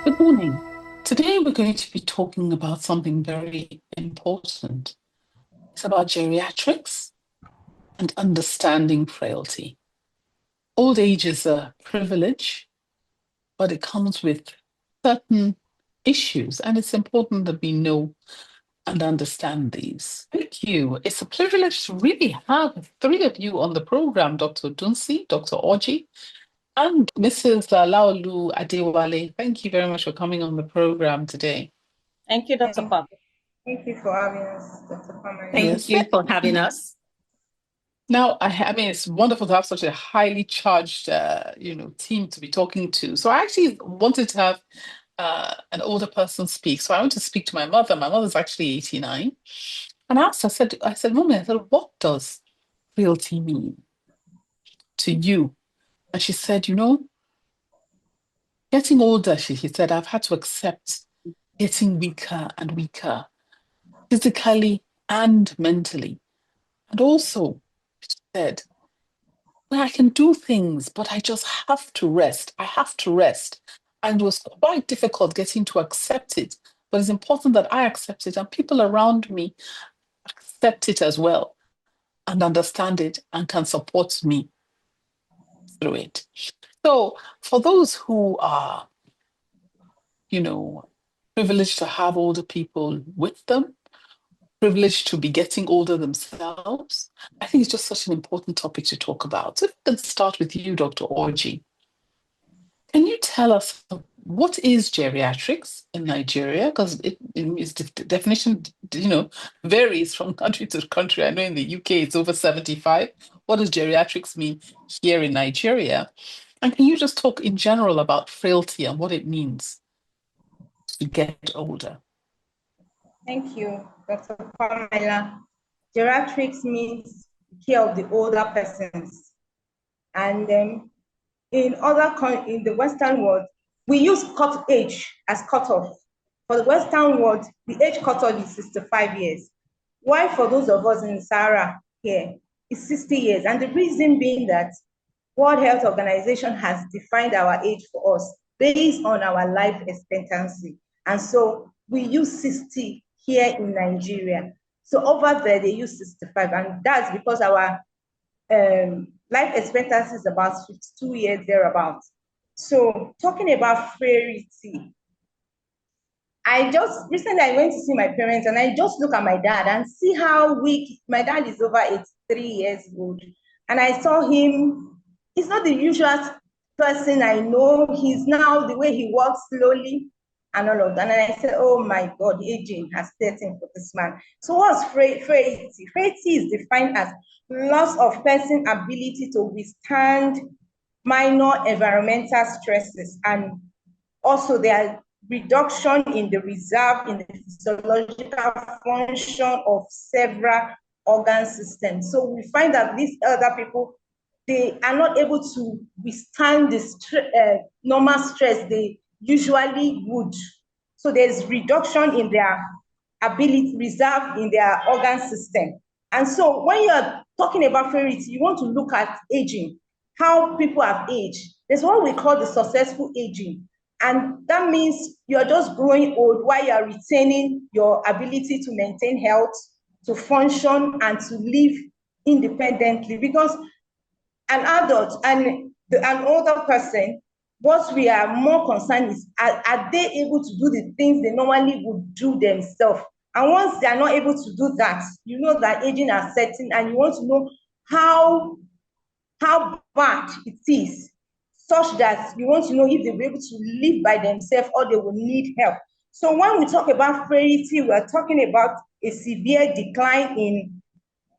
Good morning. Today we're going to be talking about something very important. It's about geriatrics and understanding frailty. Old age is a privilege, but it comes with certain issues, and it's important that we know and understand these. Thank you. It's a privilege to really have three of you on the program, Dr. Odunsi, Dr. Orji, and Mrs. Laolu-Adewale. Thank you very much for coming on the program today. Thank you, Dr. Pop. Thank you for having us, Dr. Pamela. Thank you for having us. Now, I mean, it's wonderful to have such a highly charged, team to be talking to. So I actually wanted to have an older person speak. So I went to speak to my mother. My mother's actually 89. And I said, Mommy, what does frailty mean to you? And she said, getting older, she said, I've had to accept getting weaker and weaker, physically and mentally. And also, she said, well, I can do things, but I just have to rest. I have to rest. And it was quite difficult getting to accept it. But it's important that I accept it and people around me accept it as well and understand it and can support me through it. So for those who are, privileged to have older people with them, privileged to be getting older themselves, I think it's just such an important topic to talk about. So if we can start with you, Dr. Orji. Can you tell us what is geriatrics in Nigeria? Because the definition, varies from country to country. I know in the UK it's over 75. What does geriatrics mean here in Nigeria? And can you just talk in general about frailty and what it means to get older? Thank you, Dr. Pamela. Geriatrics means care of the older persons. And in the Western world, we use cut age as cutoff. For the Western world, the age cutoff is 65 years. Why for those of us in Sahara here, it's 60 years. And the reason being that World Health Organization has defined our age for us based on our life expectancy. And so we use 60 here in Nigeria. So over there, they use 65. And that's because our life expectancy is about 52 years thereabouts. So talking about frailty, recently I went to see my parents and I just look at my dad and see how weak, my dad is over 83 years old. And I saw him, he's not the usual person I know. He's now, the way he walks slowly and all of that. And I said, oh my God, aging has set in for this man. So what's frailty? Frailty is defined as loss of person ability to withstand minor environmental stresses, and also their reduction in the reserve in the physiological function of several organ systems. So we find that these elder people, they are not able to withstand the normal stress they usually would. So there's reduction in their ability, reserve in their organ system. And so when you're talking about frailty, you want to look at aging, how people have aged. There's what we call the successful aging. And that means you're just growing old while you're retaining your ability to maintain health, to function, and to live independently. Because an adult and an older person, what we are more concerned is, are they able to do the things they normally would do themselves? And once they are not able to do that, you know that aging is setting, and you want to know how bad it is, such that you want to know if they'll be able to live by themselves or they will need help. So when we talk about frailty, we are talking about a severe decline in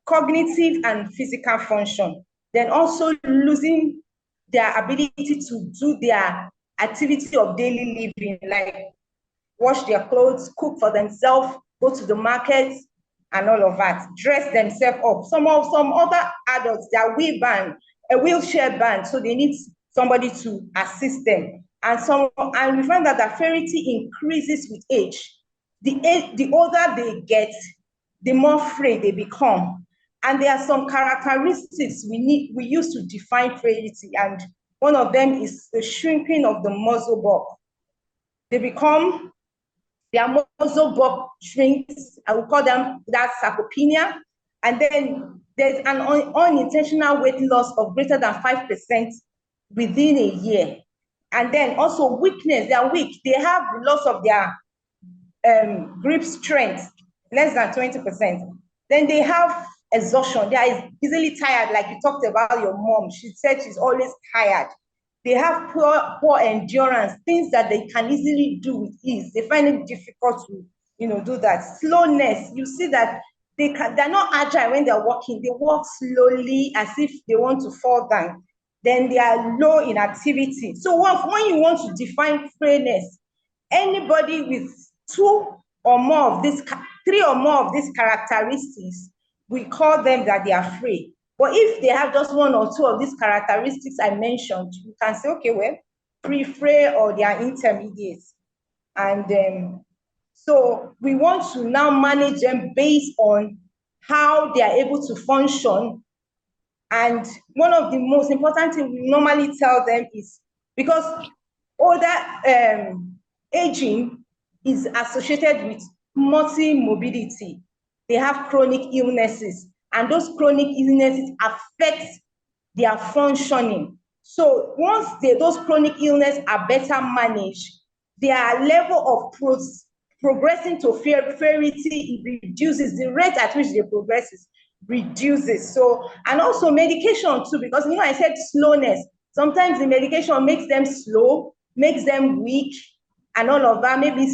cognitive and physical function, then also losing their ability to do their activity of daily living, like wash their clothes, cook for themselves, go to the market, and all of that, dress themselves up. Some other adults, they are wheelchair bound, so they need somebody to assist them. And we find that the frailty increases with age. The older they get, the more frail they become. And there are some characteristics we use to define frailty, and one of them is the shrinking of the muscle bulk. they become, their muscle bulk shrinks. I will call them that sarcopenia. And then there's an unintentional weight loss of greater than 5% within a year. And then also weakness, they are weak. They have loss of their grip strength, less than 20%. Then they have exhaustion. They are easily tired, like you talked about your mom. She said she's always tired. They have poor endurance, things that they can easily do with ease. They find it difficult to, do that. Slowness, you see that they're not agile when they're walking. They walk slowly as if they want to fall down. Then they are low in activity. So when you want to define frailness, anybody with three or more of these characteristics, we call them that they are frail. But if they have just one or two of these characteristics I mentioned, you can say, okay, well, pre-frail or they are intermediates. And so we want to now manage them based on how they are able to function. And one of the most important things we normally tell them is, because older aging is associated with multi-morbidity. They have chronic illnesses, and those chronic illnesses affect their functioning. So once those chronic illnesses are better managed, their level of progressing to frailty reduces. The rate at which they progress reduces. So, and also medication too, because I said slowness. Sometimes the medication makes them slow, makes them weak, and all of that. Maybe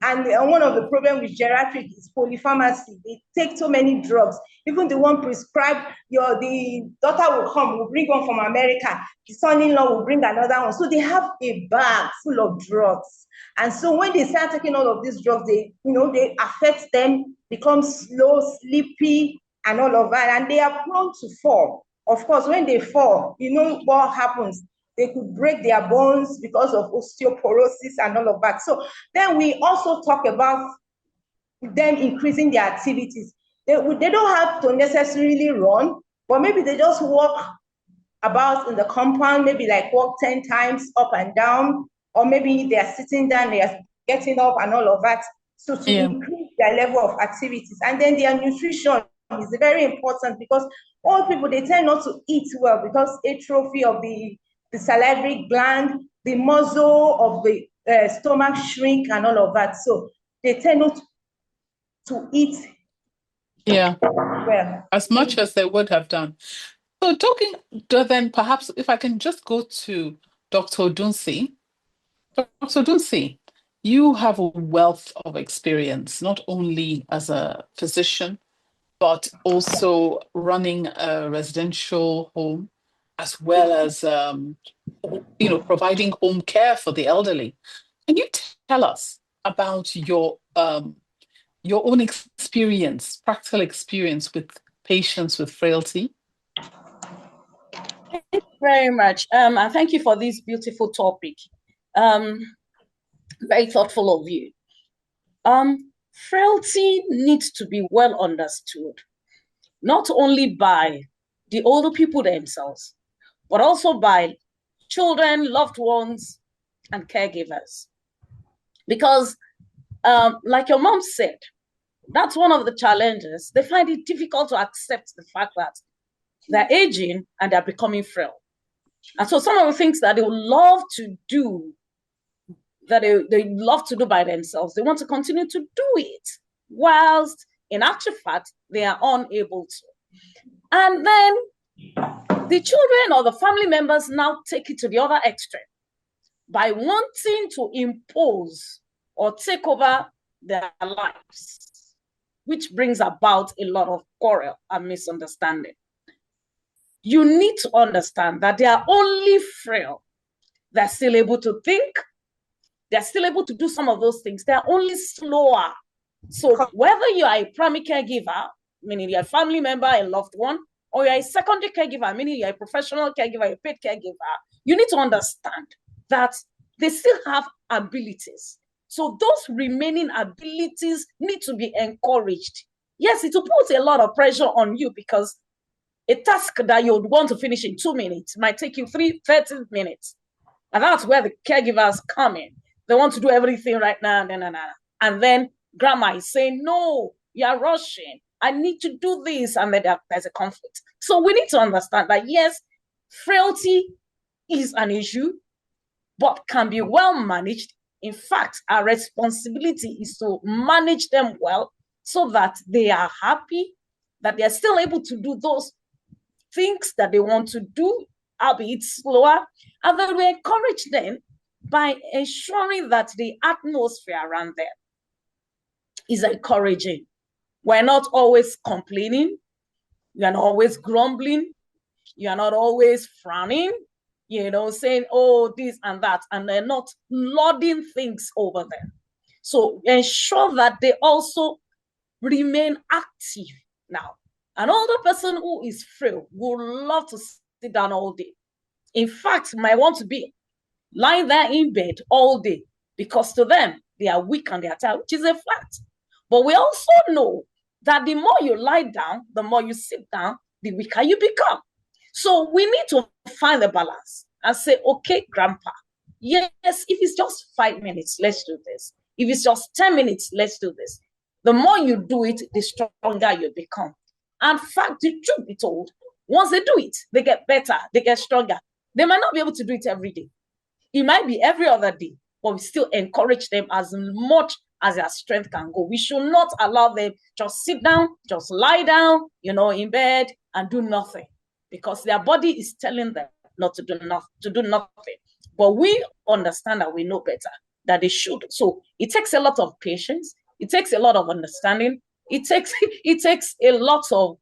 and one of the problems with geriatric is polypharmacy. They take so many drugs. Even the one prescribed, the daughter will come, will bring one from America. The son-in-law will bring another one. So they have a bag full of drugs. And so when they start taking all of these drugs, they affect them, become slow, sleepy, and all of that. And they are prone to fall. Of course, when they fall, what happens? They could break their bones because of osteoporosis and all of that. So then we also talk about them increasing their activities. They don't have to necessarily run, but maybe they just walk about in the compound, maybe like walk 10 times up and down, or maybe they're sitting down, they're getting up and all of that. So to increase their level of activities. And then their nutrition is very important, because old people, they tend not to eat well because atrophy of the salivary gland, the muscle of the stomach shrink and all of that. So they tend not to eat well, as much as they would have done. So then perhaps if I can just go to Dr. Odunsi. Dr. Odunsi, you have a wealth of experience, not only as a physician, but also running a residential home, as well as providing home care for the elderly. Can you tell us about your own experience, practical experience with patients with frailty? Thank you very much. And thank you for this beautiful topic. Very thoughtful of you. Frailty needs to be well understood, not only by the older people themselves, but also by children, loved ones, and caregivers. Because like your mom said, that's one of the challenges. They find it difficult to accept the fact that they're aging and they're becoming frail. And so some of the things that they would love to do, that they love to do by themselves, they want to continue to do it, whilst in actual fact, they are unable to. And then the children or the family members now take it to the other extreme by wanting to impose or take over their lives, which brings about a lot of quarrel and misunderstanding. You need to understand that they are only frail. They're still able to think. They're still able to do some of those things. They're only slower. So whether you are a primary caregiver, meaning you're a family member, a loved one, or you're a secondary caregiver, meaning you're a professional caregiver, a paid caregiver, you need to understand that they still have abilities. So those remaining abilities need to be encouraged. Yes, it will put a lot of pressure on you, because a task that you would want to finish in 2 minutes might take you 30 minutes. And that's where the caregivers come in. They want to do everything right now. And then grandma is saying, no, you're rushing. I need to do this. And then there's a conflict. So we need to understand that, yes, frailty is an issue, but can be well managed. In fact, our responsibility is to manage them well so that they are happy, that they're still able to do those things that they want to do, albeit slower, and then we encourage them by ensuring that the atmosphere around them is encouraging. We're not always complaining. You're not always grumbling. You're not always frowning, saying, oh, this and that, and they're not lording things over them. So ensure that they also remain active now. An older person who is frail would love to sit down all day. In fact, might want to be lying there in bed all day because to them, they are weak and they are tired, which is a fact. But we also know that the more you lie down, the more you sit down, the weaker you become. So we need to find the balance and say, okay, grandpa, yes, if it's just 5 minutes, let's do this. If it's just 10 minutes, let's do this. The more you do it, the stronger you become. And fact, the truth be told, once they do it, they get better, they get stronger. They might not be able to do it every day. It might be every other day, but we still encourage them as much as their strength can go. We should not allow them just sit down, just lie down, in bed and do nothing, because their body is telling them not to do nothing. But we understand that we know better, that they should. So it takes a lot of patience. It takes a lot of understanding. It takes a lot of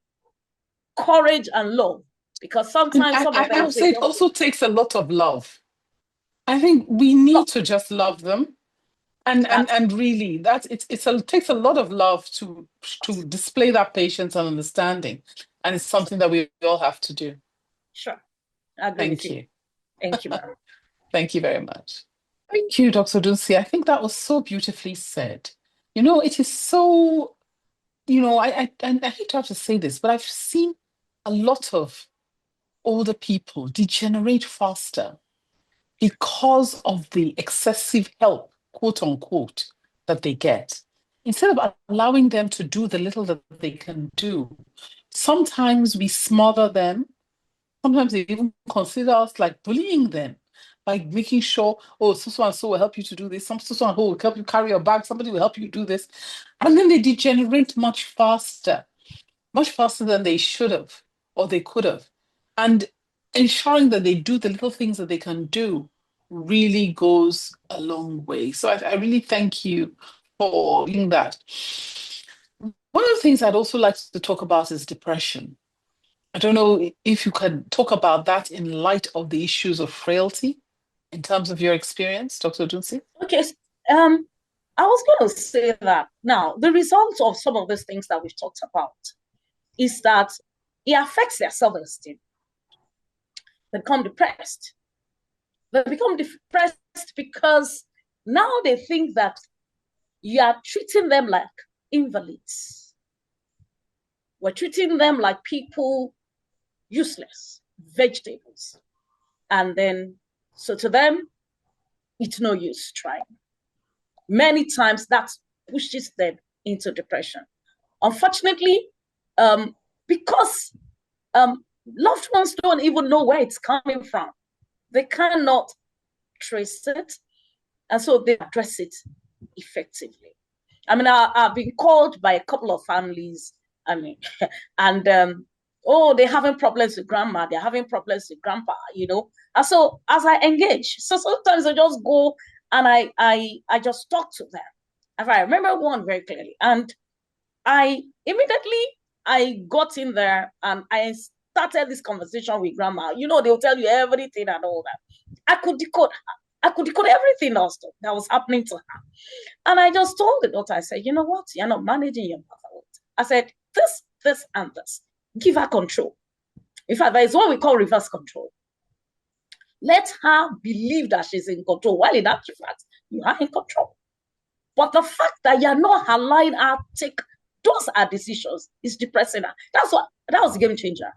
courage and love, because sometimes I would say it also takes a lot of love. I think we need to just love them, and really it takes a lot of love to display that patience and understanding, and it's something that we all have to do. Sure, I agree with you. Thank you, ma'am. Thank you very much. Thank you, Dr. Odunsi. I think that was so beautifully said. It is so. I hate to have to say this, but I've seen a lot of older people degenerate faster because of the excessive help, quote unquote, that they get. Instead of allowing them to do the little that they can do, sometimes we smother them. Sometimes they even consider us like bullying them by making sure, oh, so and so will help you to do this. So and so will help you carry your bag. Somebody will help you do this. And then they degenerate much faster than they should have or they could have. And ensuring that they do the little things that they can do really goes a long way. So I really thank you for doing that. One of the things I'd also like to talk about is depression. I don't know if you can talk about that in light of the issues of frailty in terms of your experience, Dr. Odunsi. Okay. I was going to say that now the result of some of these things that we've talked about is that it affects their self-esteem. They become depressed. They become depressed because now they think that you are treating them like invalids. We're treating them like people, useless, vegetables. And then, so to them, it's no use trying. Many times that pushes them into depression. Unfortunately, because loved ones don't even know where it's coming from. They cannot trace it. And so they address it effectively. I mean, I've been called by a couple of families, and they're having problems with grandma, they're having problems with grandpa, And so as I engage, so sometimes I just go and I just talk to them. If I remember one very clearly, and I got in there and I started this conversation with grandma. They'll tell you everything and all that. I could decode everything else that was happening to her. And I just told the daughter, I said, you know what? You're not managing your mother. I said, this, and this. Give her control. In fact, there is what we call reverse control. Let her believe that she's in control, while in actual fact, you are in control. But the fact that you're not allowing her take those are decisions is depressing her. That was a game changer.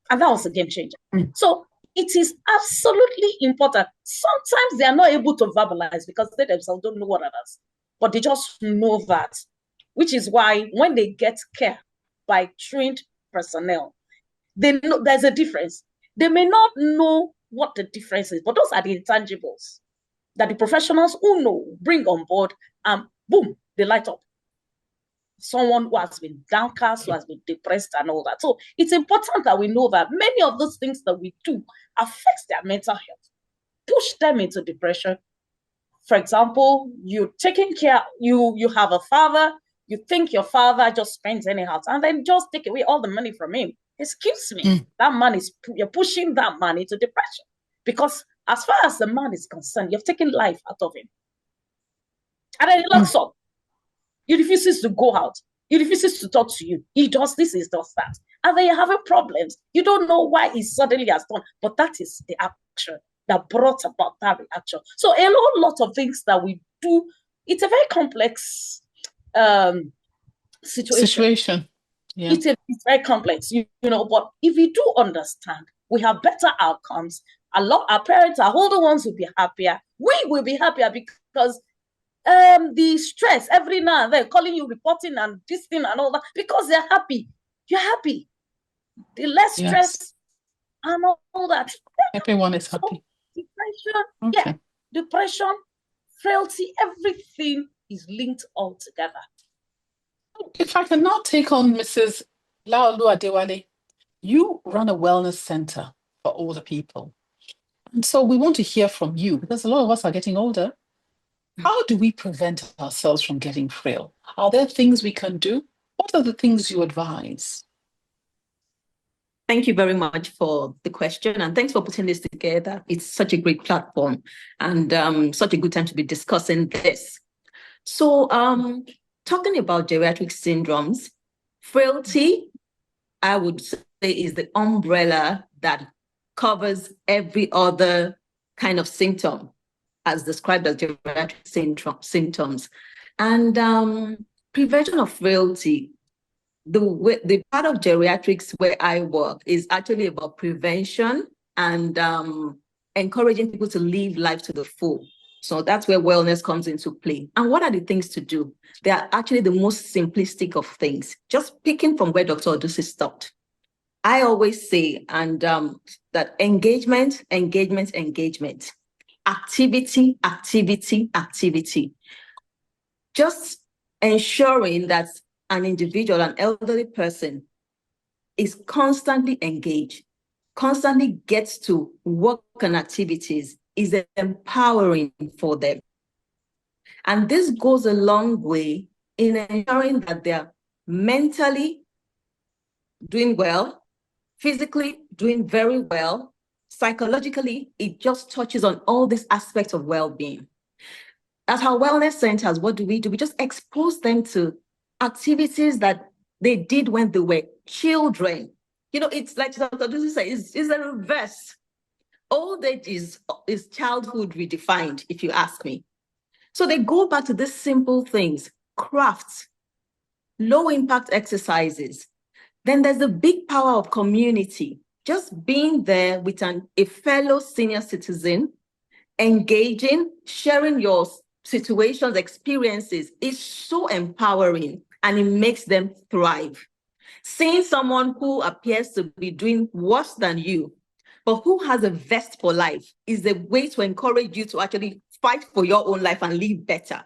And that was a game changer. So it is absolutely important. Sometimes they are not able to verbalize because they themselves don't know what it is, but they just know that, which is why when they get care by trained personnel, they know there's a difference. They may not know what the difference is, but those are the intangibles that the professionals who know bring on board, and boom, they light up. Someone who has been downcast, who has been depressed and all that. So it's important that we know that many of those things that we do affects their mental health, push them into depression. For example, you're taking care, you have a father, you think your father just spends anyhow, and then just take away all the money from him. Excuse me, that man is, you're pushing that man into depression, because as far as the man is concerned, you've taken life out of him. And then he locks up. He refuses to go out. He refuses to talk to you. He does this, he does that. And then you're having problems. You don't know why he suddenly has done, but that is the action that brought about that reaction. So a whole lot of things that we do, it's a very complex situation. Yeah. It's very complex, you know, but if we do understand, we have better outcomes. Our parents, our older ones will be happier. We will be happier because the stress every now and then, calling you, reporting and this thing and all that, because they're happy. You're happy. The less stress and all that. Everyone is happy. Depression, depression, frailty, everything is linked all together. If I can now take on Mrs. Laolu-Adewale, you run a wellness center for older people. And so we want to hear from you, because a lot of us are getting older. How do we prevent ourselves from getting frail? Are there things we can do? What are the things you advise? Thank you very much for the question, and thanks for putting this together. It's such a great platform and such a good time to be discussing this. So talking about geriatric syndromes, frailty, I would say, is the umbrella that covers every other kind of symptom as described as geriatric symptoms. And prevention of frailty, the part of geriatrics where I work is actually about prevention and encouraging people to live life to the full. So that's where wellness comes into play. And what are the things to do? They are actually the most simplistic of things, just picking from where Dr. Odunsi stopped. I always say, and that engagement, activity. Just ensuring that an individual, an elderly person, is constantly engaged, constantly gets to work on activities, is empowering for them. And this goes a long way in ensuring that they're mentally doing well, physically doing very well, psychologically, it just touches on all these aspects of well-being. At our wellness centers, what do? We just expose them to activities that they did when they were children. You know, it's like Dr. Odunsi said, it's a reverse. Old age is childhood redefined, if you ask me. So they go back to these simple things, crafts, low impact exercises. Then there's the big power of community. Just being there with a fellow senior citizen, engaging, sharing your situations, experiences is so empowering, and it makes them thrive. Seeing someone who appears to be doing worse than you, but who has a vest for life, is a way to encourage you to actually fight for your own life and live better.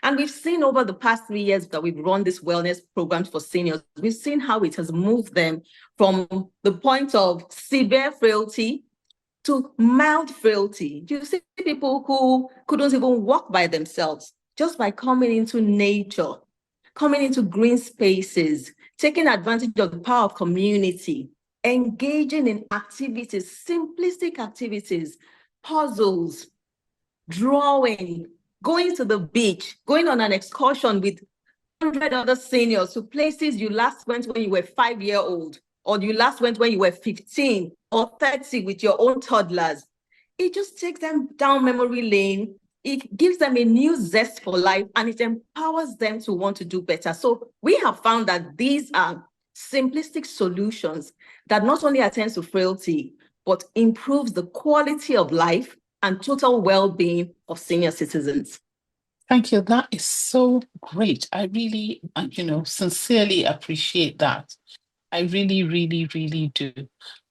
And we've seen over the past 3 years that we've run this wellness programs for seniors, we've seen how it has moved them from the point of severe frailty to mild frailty. You see people who couldn't even walk by themselves just by coming into nature, coming into green spaces, taking advantage of the power of community, engaging in activities, simplistic activities, puzzles, drawing, going to the beach, going on an excursion with 100 other seniors to places you last went when you were 5-year-old, or you last went when you were 15 or 30 with your own toddlers. It just takes them down memory lane. It gives them a new zest for life, and it empowers them to want to do better. So we have found that these are simplistic solutions that not only attend to frailty, but improves the quality of life and total well-being of senior citizens. Thank you. That is so great. I really, sincerely appreciate that. I really, really, really do.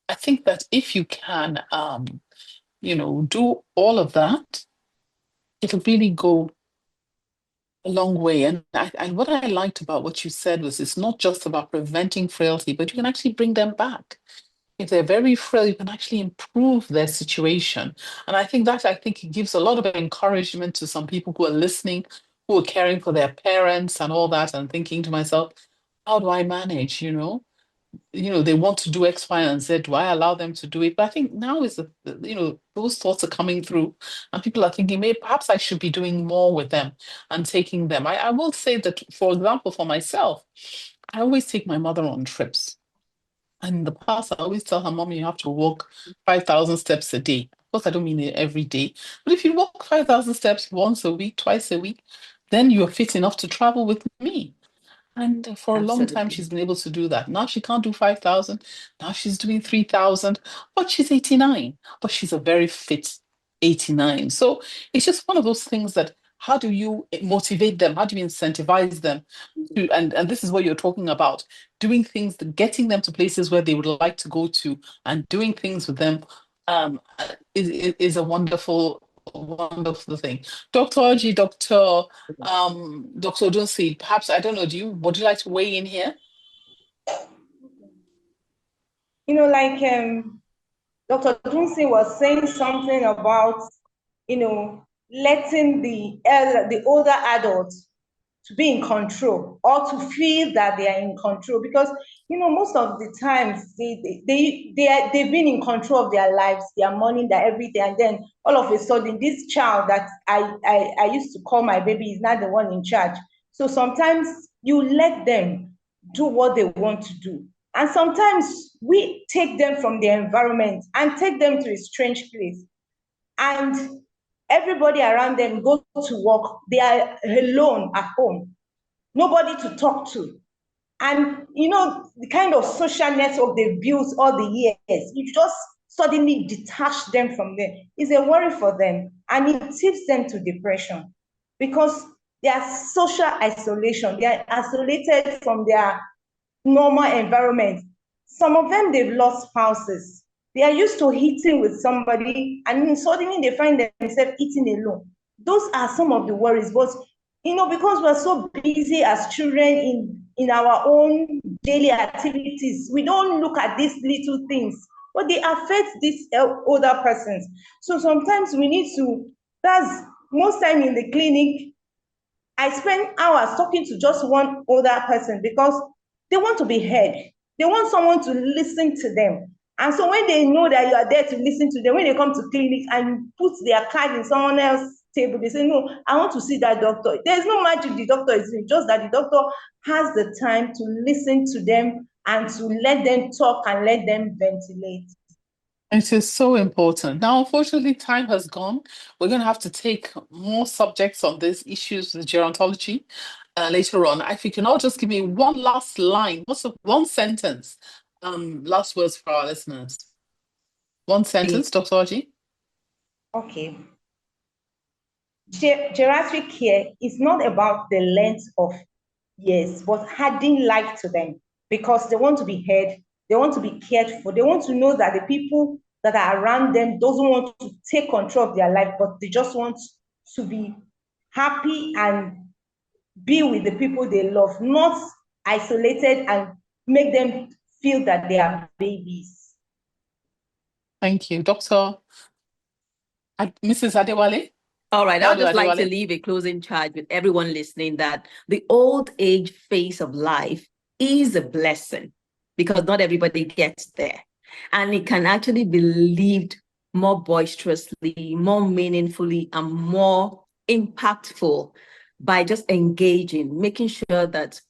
I think that if you can, do all of that, it'll really go a long way. And what I liked about what you said was it's not just about preventing frailty, but you can actually bring them back. If they're very frail, you can actually improve their situation. And I think it gives a lot of encouragement to some people who are listening, who are caring for their parents and all that, and thinking to myself, how do I manage, they want to do X, Y, and Z. Do I allow them to do it? But I think now is those thoughts are coming through, and people are thinking, maybe perhaps I should be doing more with them and taking them. I will say that, for example, for myself, I always take my mother on trips. And in the past, I always tell her, Mom, you have to walk 5,000 steps a day. Of course, I don't mean it every day. But if you walk 5,000 steps once a week, twice a week, then you're fit enough to travel with me. And for a long time, Absolutely. she's been able to do that. Now she can't do 5,000. Now she's doing 3,000. But she's 89. But she's a very fit 89. So it's just one of those things that, how do you motivate them? How do you incentivize them to, and this is what you're talking about, doing things, getting them to places where they would like to go to, and doing things with them is a wonderful, wonderful thing. Dr. Orji, Dr. Odunsi, perhaps, I don't know, would you like to weigh in here? Like Dr. Odunsi was saying something about, letting the older adults to be in control, or to feel that they are in control, because most of the times they've been in control of their lives, their money, their everything, and then all of a sudden this child that I used to call my baby is not the one in charge. So sometimes you let them do what they want to do, and sometimes we take them from their environment and take them to a strange place, and everybody around them go to work. They are alone at home, nobody to talk to. And the kind of social network they've built all the years, you just suddenly detach them from them. It's a worry for them, and it tips them to depression, because they are social isolation. They are isolated from their normal environment. Some of them, they've lost spouses. They are used to eating with somebody, and suddenly they find themselves eating alone. Those are some of the worries. But because we're so busy as children in our own daily activities, we don't look at these little things, but they affect these older persons. So sometimes we need to, that's most time in the clinic, I spend hours talking to just one older person, because they want to be heard. They want someone to listen to them. And so when they know that you are there to listen to them, when they come to clinic and you put their card in someone else's table, they say, no, I want to see that doctor. There's no magic the doctor is doing, just that the doctor has the time to listen to them and to let them talk and let them ventilate. It is so important. Now, unfortunately, time has gone. We're going to have to take more subjects on these issues with gerontology later on. If you can all just give me one last line, one sentence, last words for our listeners. One sentence, Dr. Orji. Okay. Geriatric care is not about the length of years, but adding life to them, because they want to be heard, they want to be cared for, they want to know that the people that are around them doesn't want to take control of their life, but they just want to be happy and be with the people they love, not isolated and make them feel that they are babies. Thank you. Dr. Mrs. Adewale? All right, I would just like to leave a closing charge with everyone listening that the old age phase of life is a blessing, because not everybody gets there. And it can actually be lived more boisterously, more meaningfully, and more impactful by just engaging, making sure that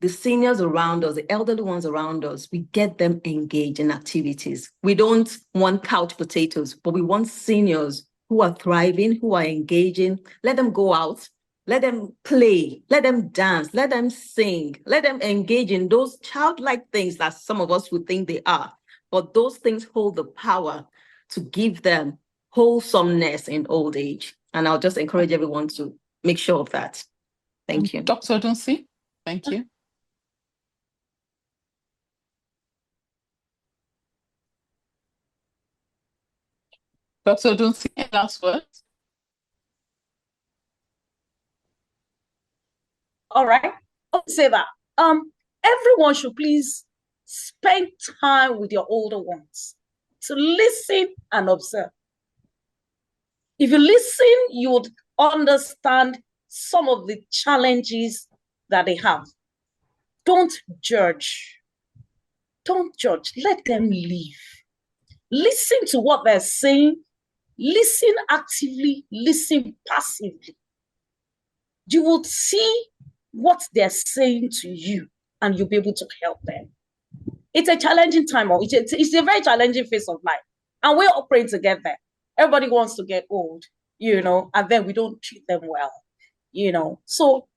the seniors around us, the elderly ones around us, we get them engaged in activities. We don't want couch potatoes, but we want seniors who are thriving, who are engaging. Let them go out, let them play, let them dance, let them sing, let them engage in those childlike things that some of us would think they are. but those things hold the power to give them wholesomeness in old age. And I'll just encourage everyone to make sure of that. Thank you. Dr. Odunsi, thank you. Dr. Odunsi, any last words? All right. I'll say that. Everyone should please spend time with your older ones to listen and observe. If you listen, you would understand some of the challenges that they have. Don't judge. Don't judge. Let them live. Listen to what they're saying. Listen actively. Listen passively. You will see what they're saying to you, and you'll be able to help them. It's a challenging time. It's a very challenging phase of life. And we're operating together. Everybody wants to get old, and then we don't treat them well, So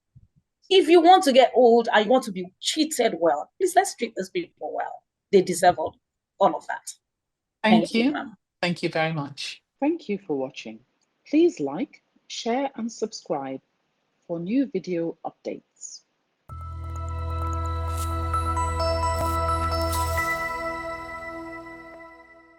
if you want to get old and you want to be treated well, please let's treat these people well. They deserve all of that. Thank you. Thank you very much. Thank you for watching. Please like, share, and subscribe for new video updates.